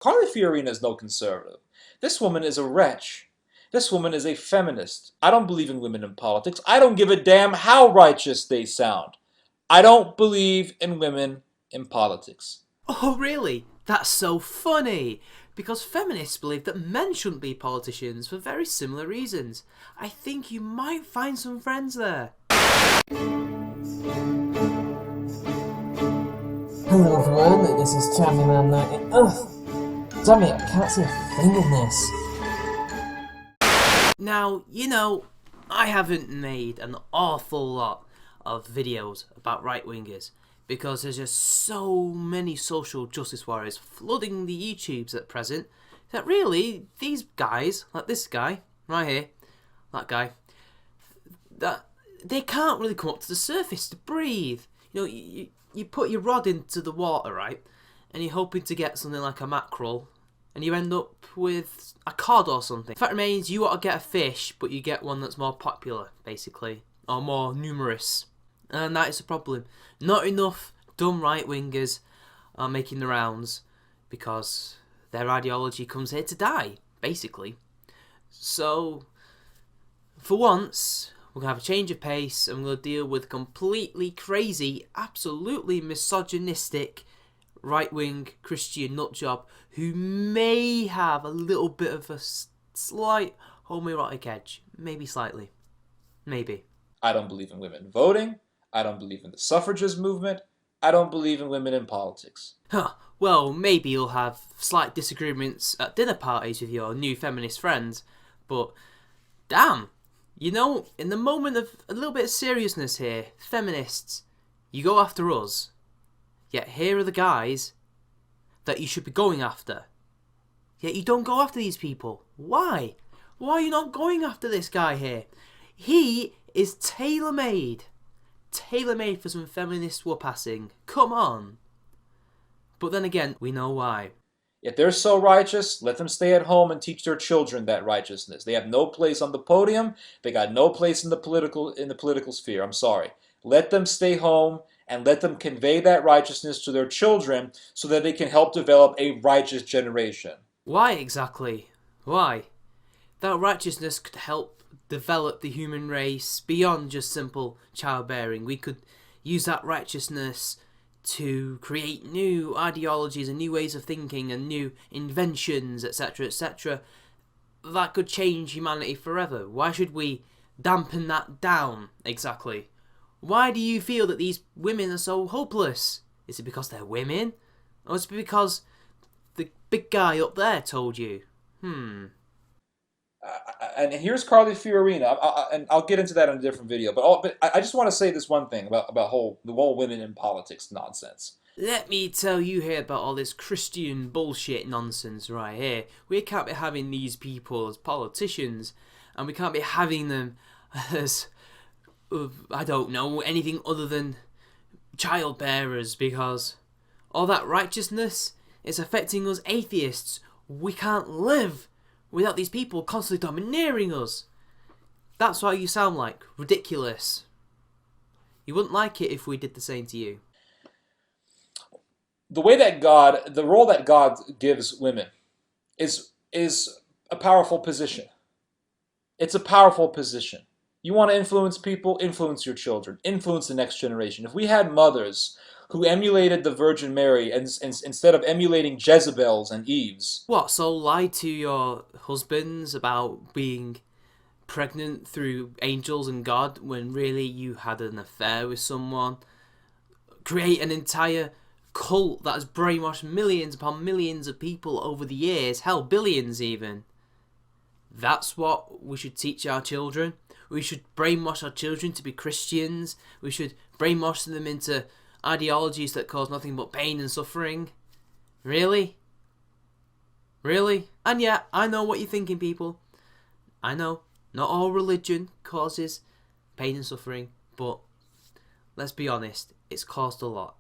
Carly Fiorina is no conservative. This woman is a wretch. This woman is a feminist. I don't believe in women in politics. I don't give a damn how righteous they sound. I don't believe in women in politics. Oh, really? That's so funny! Because feminists believe that men shouldn't be politicians for very similar reasons. I think you might find some friends there. Hello everyone, this is Champion Man 90. Ugh! Damn it, I can't see a thing in this. Now, I haven't made an awful lot of videos about right-wingers because there's just so many social justice warriors flooding the YouTubes at present that really, these guys, like this guy, right here, that guy, that they can't really come up to the surface to breathe. You put your rod into the water, right, and you're hoping to get something like a mackerel, and you end up with a cod or something. The fact remains, you want to get a fish, but you get one that's more popular, basically, or more numerous. And that is the problem. Not enough dumb right-wingers are making the rounds because their ideology comes here to die, basically. So, for once, we're going to have a change of pace and we're going to deal with completely crazy, absolutely misogynistic right-wing Christian nutjob who may have a little bit of a slight homoerotic edge. Maybe slightly. Maybe. I don't believe in women voting. I don't believe in the suffragist movement. I don't believe in women in politics. Huh. Well, maybe you'll have slight disagreements at dinner parties with your new feminist friends, but damn, in the moment of a little bit of seriousness here, feminists, you go after us, yet here are the guys that you should be going after. Yet you don't go after these people. Why? Why are you not going after this guy here? He is tailor-made. Tailor-made for some feminist whoop-assing. Come on. But then again, we know why. If they're so righteous, let them stay at home and teach their children that righteousness. They have no place on the podium. They got no place in the political sphere. I'm sorry. Let them stay home and let them convey that righteousness to their children so that they can help develop a righteous generation. Why exactly? Why? That righteousness could help develop the human race beyond just simple childbearing. We could use that righteousness to create new ideologies and new ways of thinking and new inventions, etc., etc., that could change humanity forever. Why should we dampen that down, exactly? Why do you feel that these women are so hopeless? Is it because they're women? Or is it because the big guy up there told you? And here's Carly Fiorina, and I'll get into that in a different video. But I just want to say this one thing about the whole women in politics nonsense. Let me tell you here about all this Christian bullshit nonsense right here. We can't be having these people as politicians, and we can't be having them as, I don't know, anything other than child bearers, because all that righteousness is affecting us atheists. We can't live without these people constantly domineering us. That's what you sound like. Ridiculous. You wouldn't like it if we did the same to you. The role that God gives women is a powerful position. It's a powerful position. You want to influence people? Influence your children. Influence the next generation. If we had mothers who emulated the Virgin Mary instead of emulating Jezebels and Eves. What, so lie to your husbands about being pregnant through angels and God when really you had an affair with someone? Create an entire cult that has brainwashed millions upon millions of people over the years, hell, billions even. That's what we should teach our children. We should brainwash our children to be Christians. We should brainwash them into ideologies that cause nothing but pain and suffering. Really? Really? And yeah, I know what you're thinking, people. I know, not all religion causes pain and suffering, but let's be honest, it's caused a lot.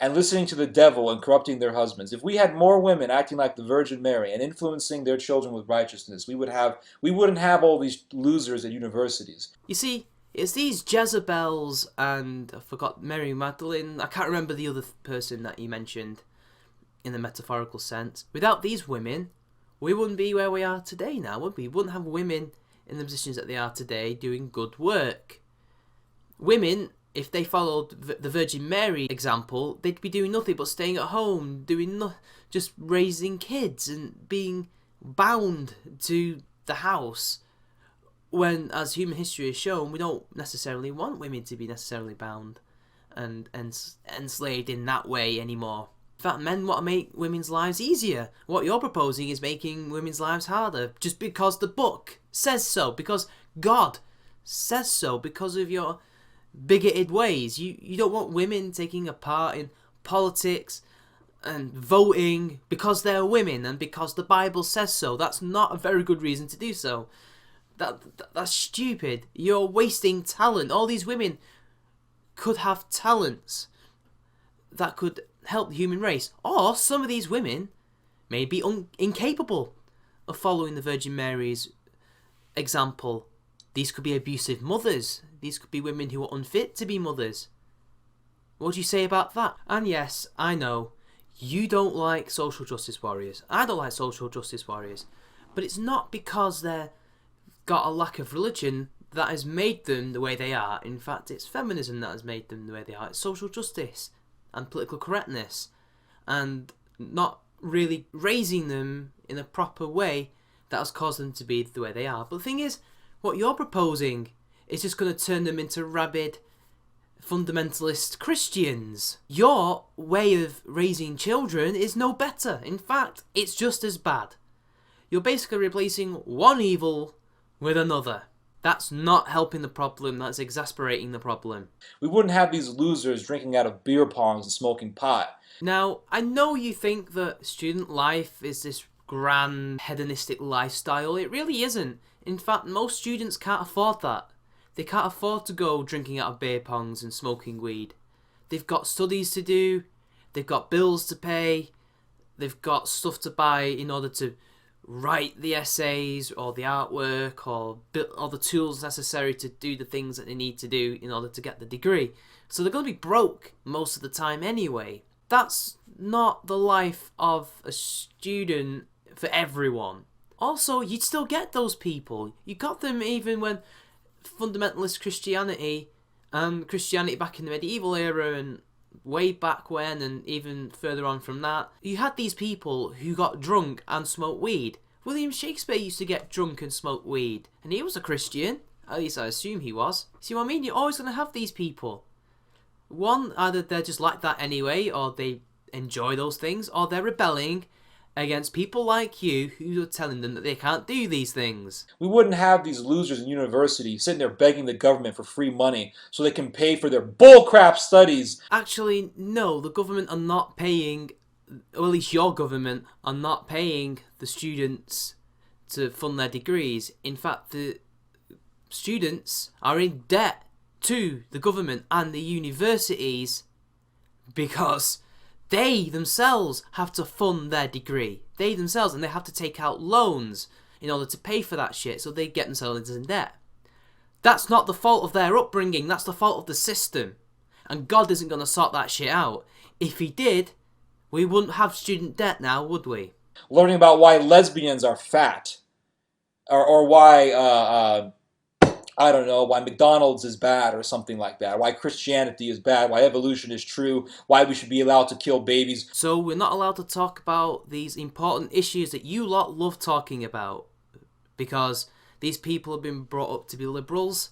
And listening to the devil and corrupting their husbands. If we had more women acting like the Virgin Mary and influencing their children with righteousness, we wouldn't have all these losers at universities. You see, it's these Jezebels and I forgot Mary Magdalene. I can't remember the other person that you mentioned. in a metaphorical sense. Without these women, we wouldn't be where we are today now, would we? We wouldn't have women in the positions that they are today doing good work. Women, if they followed the Virgin Mary example, they'd be doing nothing but staying at home, just raising kids and being bound to the house. When, as human history has shown, we don't necessarily want women to be necessarily bound and enslaved in that way anymore. In fact, men want to make women's lives easier. What you're proposing is making women's lives harder, just because the book says so, because God says so, because of your bigoted ways. You don't want women taking a part in politics and voting because they're women and because the Bible says so. That's not a very good reason to do so. That's stupid. You're wasting talent. All these women could have talents that could help the human race. Or some of these women may be incapable of following the Virgin Mary's example. These could be abusive mothers. These could be women who are unfit to be mothers. What do you say about that? And yes, I know, you don't like social justice warriors. I don't like social justice warriors. But it's not because they're got a lack of religion that has made them the way they are. In fact, it's feminism that has made them the way they are. It's social justice and political correctness and not really raising them in a proper way that has caused them to be the way they are. But the thing is, what you're proposing is just going to turn them into rabid fundamentalist Christians. Your way of raising children is no better. In fact, it's just as bad. You're basically replacing one evil with another. That's not helping the problem, that's exasperating the problem. We wouldn't have these losers drinking out of beer pongs and smoking pot. Now, I know you think that student life is this grand hedonistic lifestyle. It really isn't. In fact, most students can't afford that. They can't afford to go drinking out of beer pongs and smoking weed. They've got studies to do, they've got bills to pay, they've got stuff to buy in order to write the essays or the artwork or the tools necessary to do the things that they need to do in order to get the degree. So they're going to be broke most of the time anyway. That's not the life of a student for everyone. Also, you'd still get those people. You got them even when fundamentalist Christianity and Christianity back in the medieval era and way back when and even further on from that, you had these people who got drunk and smoked weed. William Shakespeare used to get drunk and smoke weed, and he was a Christian. At least I assume he was. See what I mean? You're always going to have these people. One, either they're just like that anyway, or they enjoy those things, or they're rebelling against people like you who are telling them that they can't do these things. We wouldn't have these losers in university sitting there begging the government for free money so they can pay for their bullcrap studies. Actually, no, the government are not paying, or at least your government are not paying the students to fund their degrees. In fact, the students are in debt to the government and the universities because they themselves have to fund their degree. They themselves, and they have to take out loans in order to pay for that shit, so they get themselves in debt. That's not the fault of their upbringing, that's the fault of the system. And God isn't going to sort that shit out. If he did, we wouldn't have student debt now, would we? Learning about why lesbians are fat. Or why, I don't know, why McDonald's is bad or something like that. Why Christianity is bad, why evolution is true, why we should be allowed to kill babies. So we're not allowed to talk about these important issues that you lot love talking about. Because these people have been brought up to be liberals.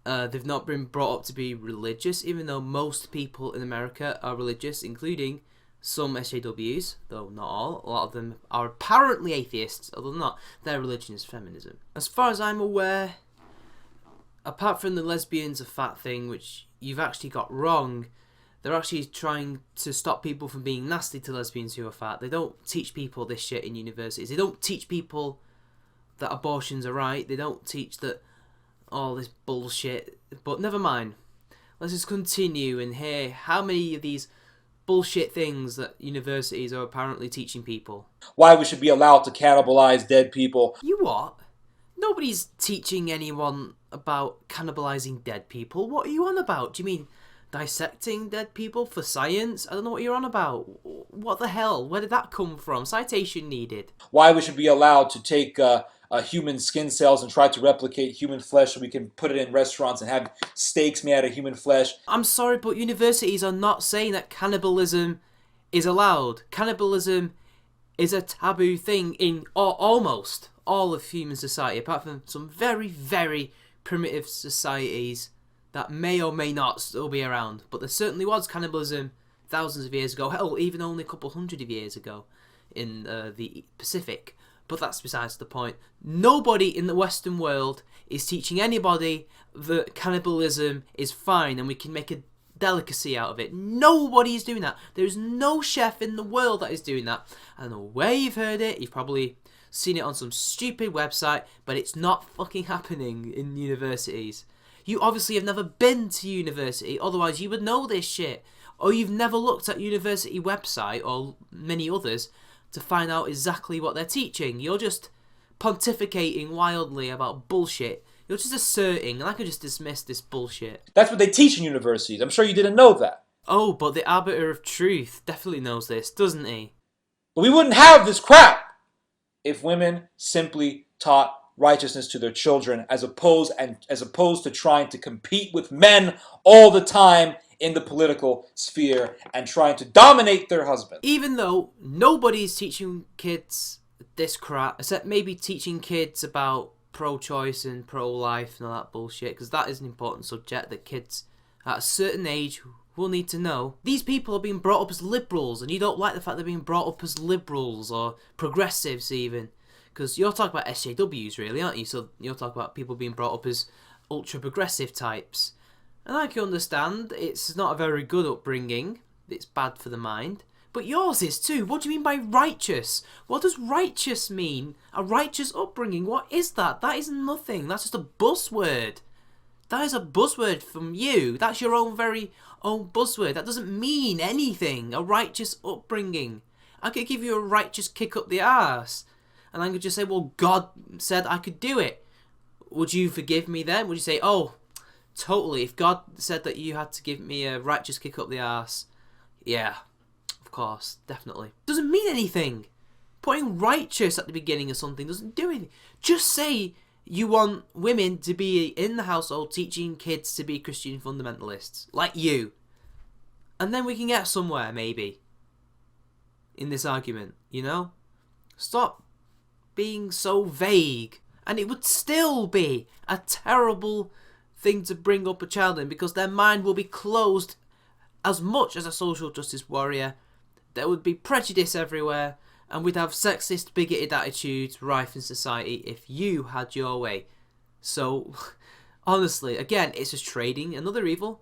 They've not been brought up to be religious, even though most people in America are religious, including some SJWs, though not all. A lot of them are apparently atheists, although not. Their religion is feminism. As far as I'm aware, apart from the lesbians are fat thing, which you've actually got wrong, they're actually trying to stop people from being nasty to lesbians who are fat. They don't teach people this shit in universities. They don't teach people that abortions are right. They don't teach that all this bullshit. But never mind. Let's just continue and hear how many of these bullshit things that universities are apparently teaching people. Why we should be allowed to cannibalize dead people. You what? Nobody's teaching anyone about cannibalizing dead people. What are you on about? Do you mean dissecting dead people for science? I don't know what you're on about. What the hell? Where did that come from? Citation needed. Why we should be allowed to take human skin cells and try to replicate human flesh so we can put it in restaurants and have steaks made out of human flesh. I'm sorry, but universities are not saying that cannibalism is allowed. Cannibalism is a taboo thing in almost all of human society, apart from some very, very primitive societies that may or may not still be around. But there certainly was cannibalism thousands of years ago, hell, even only a couple hundred of years ago in the Pacific. But that's besides the point. Nobody in the Western world is teaching anybody that cannibalism is fine and we can make a delicacy out of it. Nobody is doing that. There is no chef in the world that is doing that. I don't know where you've heard it. You've probably seen it on some stupid website, but it's not fucking happening in universities. You obviously have never been to university, otherwise you would know this shit. Or you've never looked at university website or many others to find out exactly what they're teaching. You're just pontificating wildly about bullshit. You're just asserting, and I could just dismiss this bullshit. That's what they teach in universities. I'm sure you didn't know that. Oh, but the arbiter of truth definitely knows this, doesn't he? But we wouldn't have this crap if women simply taught righteousness to their children as opposed to trying to compete with men all the time in the political sphere and trying to dominate their husband. Even though nobody's teaching kids this crap, except maybe teaching kids about pro-choice and pro-life and all that bullshit, because that is an important subject that kids at a certain age will need to know. These people are being brought up as liberals, and you don't like the fact they're being brought up as liberals or progressives even, because you're talking about SJWs really, aren't you? So you're talking about people being brought up as ultra-progressive types. And I can understand it's not a very good upbringing, it's bad for the mind. But yours is too. What do you mean by righteous? What does righteous mean? A righteous upbringing? What is that? That is nothing. That's just a buzzword. That is a buzzword from you. That's your own very own buzzword. That doesn't mean anything. A righteous upbringing. I could give you a righteous kick up the arse, and I could just say, well, God said I could do it. Would you forgive me then? Would you say, oh, totally. If God said that you had to give me a righteous kick up the arse, yeah. Of course, definitely. Doesn't mean anything. Putting righteous at the beginning of something doesn't do anything. Just say you want women to be in the household teaching kids to be Christian fundamentalists, like you. And then we can get somewhere, maybe, in this argument, you know? Stop being so vague. And it would still be a terrible thing to bring up a child in, because their mind will be closed as much as a social justice warrior. There would be prejudice everywhere, and we'd have sexist, bigoted attitudes rife in society if you had your way. So, honestly, again, it's just trading another evil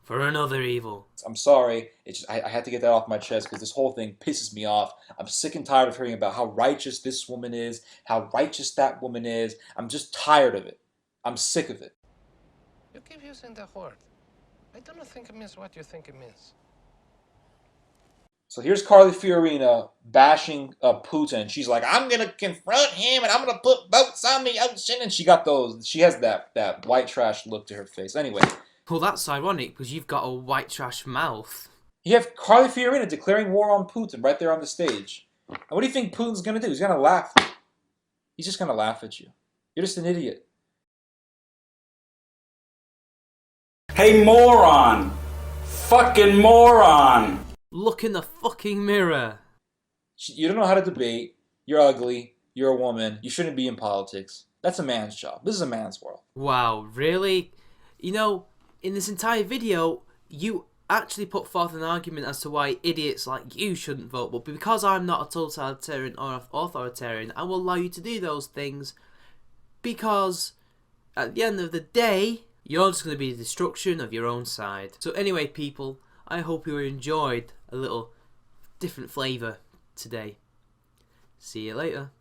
for another evil. I'm sorry, I had to get that off my chest because this whole thing pisses me off. I'm sick and tired of hearing about how righteous this woman is, how righteous that woman is. I'm just tired of it. I'm sick of it. You keep using the word. I don't think it means what you think it means. So here's Carly Fiorina bashing Putin. She's like, I'm going to confront him and I'm going to put boats on the ocean. And she has that white trash look to her face. Anyway. Well, that's ironic because you've got a white trash mouth. You have Carly Fiorina declaring war on Putin right there on the stage. And what do you think Putin's going to do? He's going to laugh. He's just going to laugh at you. You're just an idiot. Hey, moron! Fucking moron! Look in the fucking mirror. You don't know how to debate. You're ugly. You're a woman. You shouldn't be in politics. That's a man's job. This is a man's world. Wow, really? You know, in this entire video, you actually put forth an argument as to why idiots like you shouldn't vote, but because I'm not a totalitarian or authoritarian, I will allow you to do those things, because at the end of the day, you're just going to be the destruction of your own side. So anyway, people, I hope you enjoyed a little different flavour today. See you later.